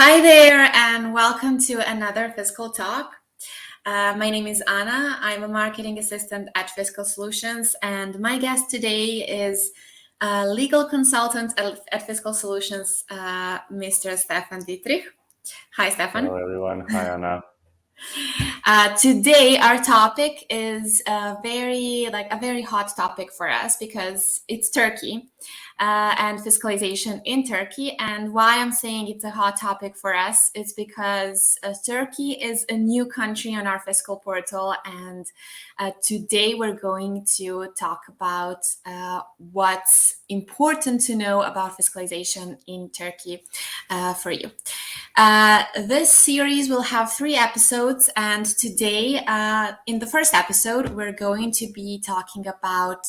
Hi there, and welcome to another Fiscal Talk. My name is Anna. I'm a marketing assistant at Fiscal Solutions, and my guest today is a legal consultant at Fiscal Solutions, Mr. Stefan Dietrich. Hi, Hello, Stefan. everyone. Hi, Anna. Today, our topic is a very hot topic for us because it's Turkey and fiscalization in Turkey. And why I'm saying it's a hot topic for us is because Turkey is a new country on our fiscal portal, and today we're going to talk about what's important to know about fiscalization in Turkey for you. This series will have 3 episodes, and today, in the first episode, we're going to be talking about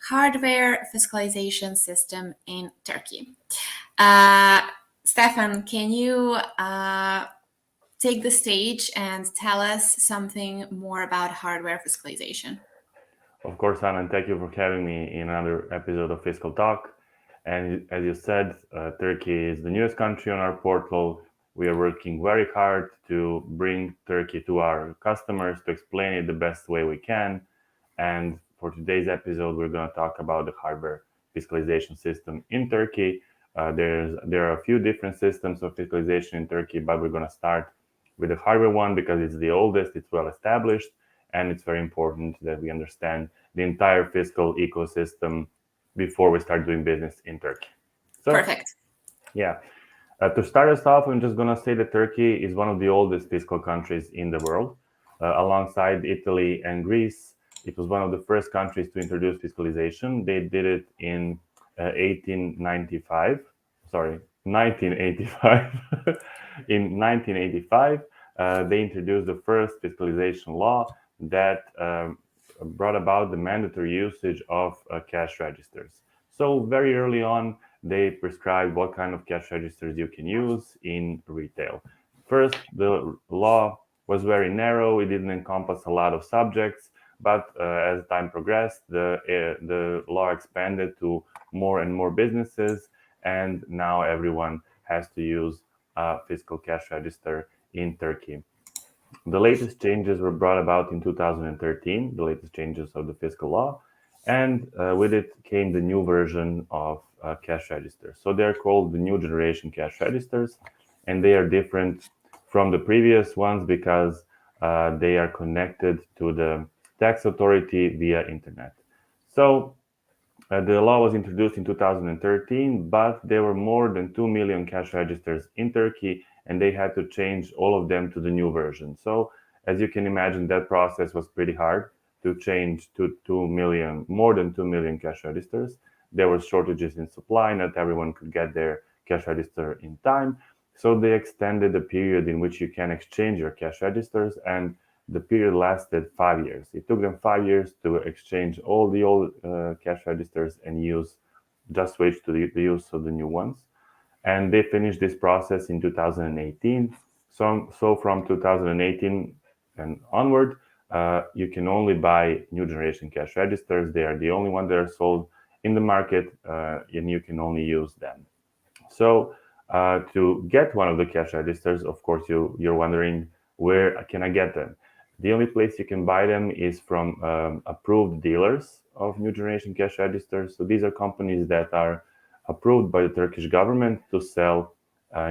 hardware fiscalization system in Turkey. Stefan, can you take the stage and tell us something more about hardware fiscalization? Of course, Anna, and thank you for having me in another episode of Fiscal Talk. And as you said, Turkey is the newest country on our portal. We are working very hard to bring Turkey to our customers, to explain it the best way we can. And for today's episode, we're going to talk about the hardware fiscalization system in Turkey. There are a few different systems of fiscalization in Turkey, but we're going to start with the hardware one because it's the oldest, it's well established, and it's very important that we understand the entire fiscal ecosystem before we start doing business in Turkey. So, Perfect. Yeah. To start us off, I'm just going to say that Turkey is one of the oldest fiscal countries in the world. Alongside Italy and Greece, it was one of the first countries to introduce fiscalization. They did it in 1985. In 1985, they introduced the first fiscalization law that brought about the mandatory usage of cash registers. So very early on, they prescribed what kind of cash registers you can use in retail. First, the law was very narrow. It didn't encompass a lot of subjects, but as time progressed, the law expanded to more and more businesses, and now everyone has to use a fiscal cash register in Turkey. The latest changes were brought about in 2013, the latest changes of the fiscal law, and with it came the new version of cash registers. So they're called the new generation cash registers, and they are different from the previous ones because they are connected to the tax authority via internet. So the law was introduced in 2013, but there were more than 2 million cash registers in Turkey, and they had to change all of them to the new version. So, as you can imagine, that process was pretty hard to change to 2 million, more than 2 million cash registers. There were shortages in supply, not everyone could get their cash register in time. So, they extended the period in which you can exchange your cash registers, and the period lasted 5 years. It took them 5 years to exchange all the old cash registers and just switch to the use of the new ones. And they finished this process in 2018. So from 2018 and onward, you can only buy new generation cash registers. They are the only ones that are sold in the market, and you can only use them. So to get one of the cash registers, of course, you're wondering, where can I get them? The only place you can buy them is from approved dealers of new generation cash registers. So these are companies that are approved by the Turkish government to sell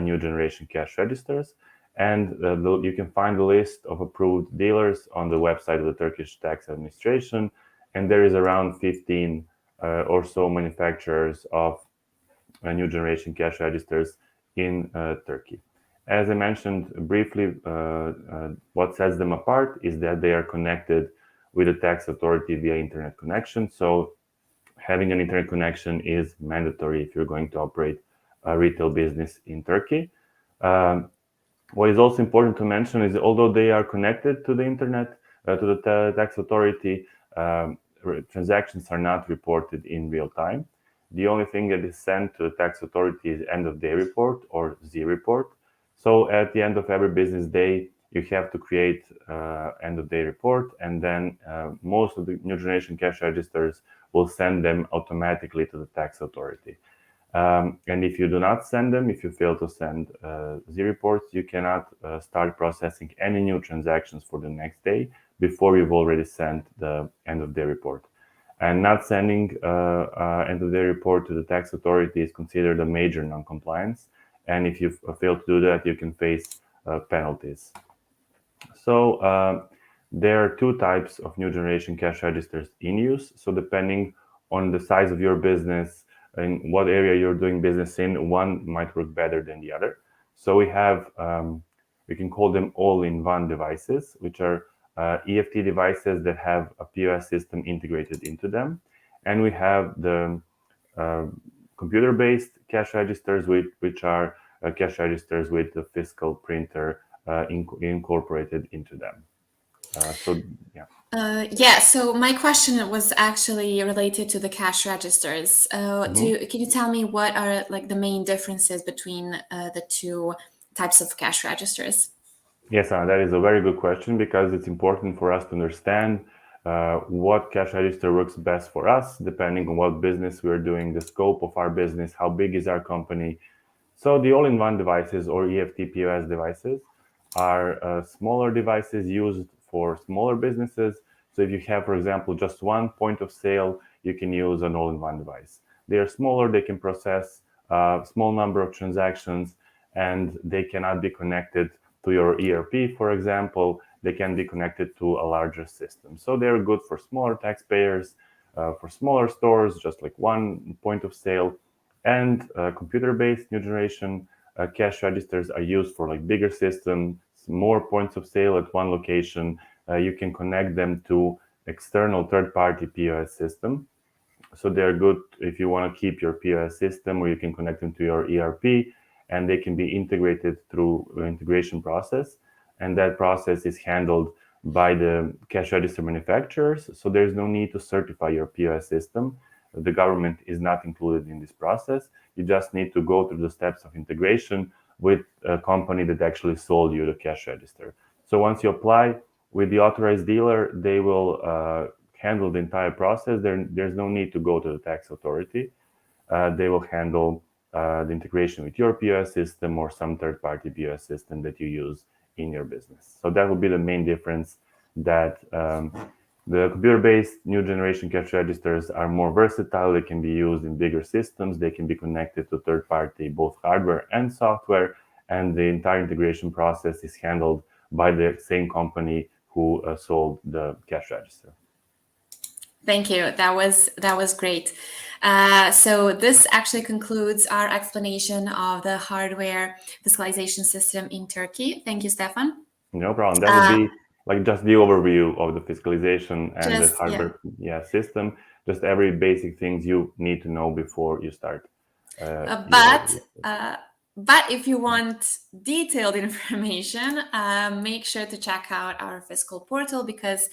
new generation cash registers. And you can find the list of approved dealers on the website of the Turkish Tax Administration. And there is around 15 or so manufacturers of new generation cash registers in Turkey. As I mentioned briefly, what sets them apart is that they are connected with the tax authority via internet connection. So having an internet connection is mandatory if you're going to operate a retail business in Turkey. What is also important to mention is although they are connected to the internet, to the tax authority, transactions are not reported in real time. The only thing that is sent to the tax authority is end of day report or Z report. So at the end of every business day, you have to create end of day report, and then most of the new generation cash registers will send them automatically to the tax authority. And if you do not send them, if you fail to send the reports, you cannot start processing any new transactions for the next day before you've already sent the end of day report. And not sending end of day report to the tax authority is considered a major non-compliance. And if you fail to do that, you can face penalties. So there are two types of new generation cash registers in use. So depending on the size of your business and what area you're doing business in, one might work better than the other. So we can call them all-in-one devices, which are EFT devices that have a POS system integrated into them. And we have the uh, computer-based cash registers, which are cash registers with the fiscal printer incorporated into them. So yeah. Yeah, so my question was actually related to the cash registers. Mhm. Can you tell me what are like the main differences between the two types of cash registers? Yes, Anna, that is a very good question because it's important for us to understand what cash register works best for us, depending on what business we're doing, the scope of our business, how big is our company. So the all-in-one devices or EFT POS devices are smaller devices used for smaller businesses. So if you have, for example, just one point of sale, you can use an all-in-one device. They are smaller, they can process a small number of transactions, and they cannot be connected to your ERP, for example. They can be connected to a larger system. So they're good for smaller taxpayers, for smaller stores, just like one point of sale. And computer-based new generation cash registers are used for like bigger systems, more points of sale at one location. You can connect them to external third-party POS system. So they're good if you want to keep your POS system, or you can connect them to your ERP, and they can be integrated through integration process. And that process is handled by the cash register manufacturers. So there's no need to certify your POS system. The government is not included in this process. You just need to go through the steps of integration with a company that actually sold you the cash register. So once you apply with the authorized dealer, they will handle the entire process. There's no need to go to the tax authority. They will handle the integration with your POS system or some third-party POS system that you use in your business. So that will be the main difference, that the computer-based new generation cash registers are more versatile. They can be used in bigger systems. They can be connected to third-party, both hardware and software, and the entire integration process is handled by the same company who sold the cash register. Thank you. That was great. So this actually concludes our explanation of the hardware fiscalization system in Turkey. Thank you, Stefan. No problem. That would be like just the overview of the fiscalization and the Just yeah. hardware system. Just every basic things you need to know before you start Uh, your. but uh, but if you want detailed information, make sure to check out our fiscal portal, because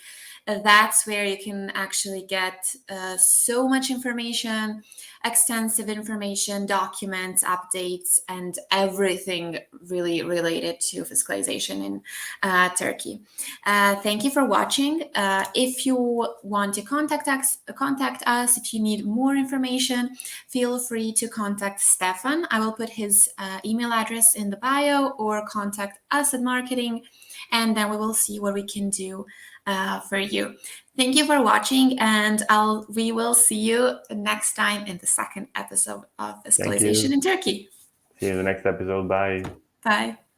that's where you can actually get so much information, extensive information, documents, updates, and everything really related to fiscalization in Turkey. Thank you for watching. If you want to contact us, if you need more information, feel free to contact Stefan. I will put his email address in the bio, or contact us at marketing, and then we will see what we can do for you. Thank you for watching, and we will see you next time in the second episode of Thank Fiscalization you. in Turkey. See you in the next episode. Bye. Bye.